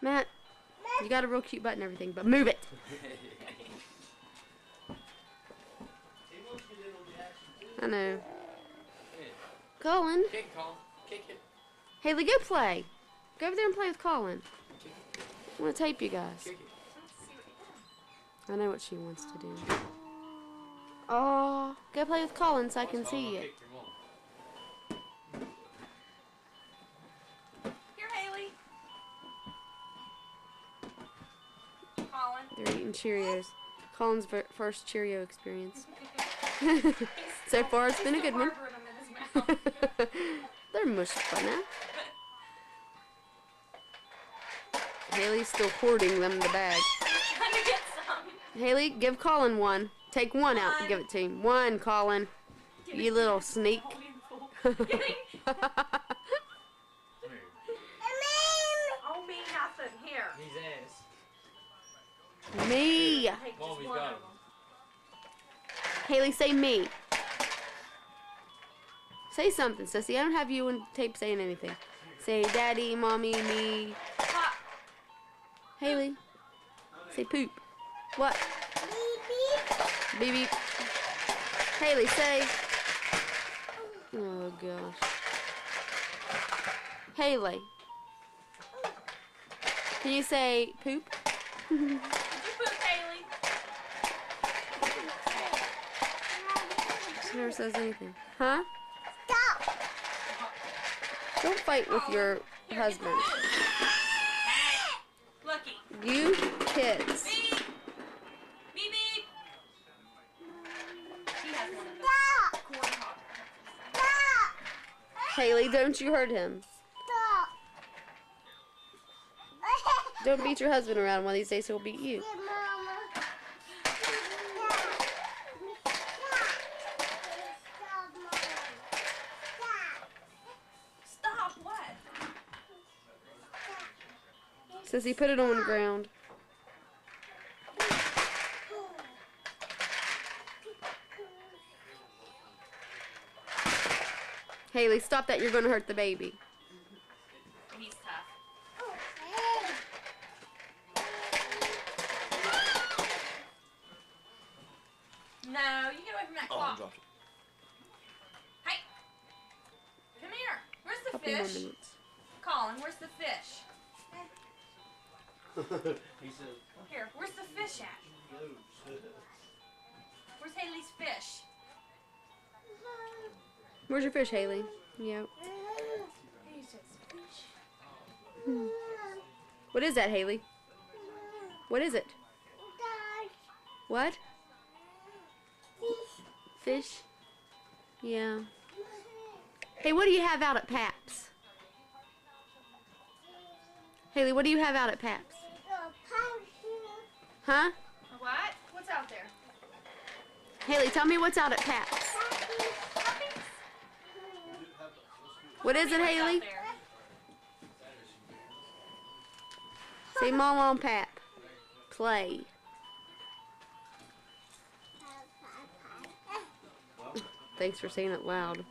Matt, you got a real cute butt and everything, but move it. I know. Colin. Kick, Colin. Kick it. Haley, go play. Go over there and play with Colin. I want to tape you guys. Kick it. I know what she wants to do. Oh, go play with Colin so I can see it. Here, Haley. Colin. They're eating Cheerios. Colin's first Cheerio experience. So far, it's been a good one. They're mushed by now. Haley's still hoarding them in the bag. Trying to get some. Haley, give Colin one. Take one out and give it to him. One, Colin. You little sneak. Oh, me nothing. Here. He's ass. Me. Take just Mommy's one got of him. them. Haley, say me. Say something, Sissy. I don't have you on tape saying anything. Say daddy, mommy, me. Pop. Haley, say poop. What? Beep beep. Haley, say. Oh gosh. Haley, can you say poop? Did you poop, Haley? She never says anything. Huh? Don't fight with your husband. Hey! Looky. You kids. Beep. Beep beep. She has one of those. Corn poppers. Haley, don't you hurt him. Don't beat your husband around. One of these days he'll beat you. Stop. What? Sissy, put it on the ground. Haley, stop that. You're going to hurt the baby. He's tough. No, you get away from that clock. Hey! Come here. Where's the Couple more fish? minutes. Colin, where's the fish? He said, Here, where's the fish at? Where's Haley's fish? Where's your fish, Haley? Yep. He says fish. What is that, Haley? What is it? What? Fish? Yeah. Hey, what do you have out at Pap's? Haley, what do you have out at Pap's? Huh? What? What's out there? Haley, tell me what's out at Pap's. What is it, What's Haley? out there? Say Mama and Pap. Play. Thanks for saying it loud.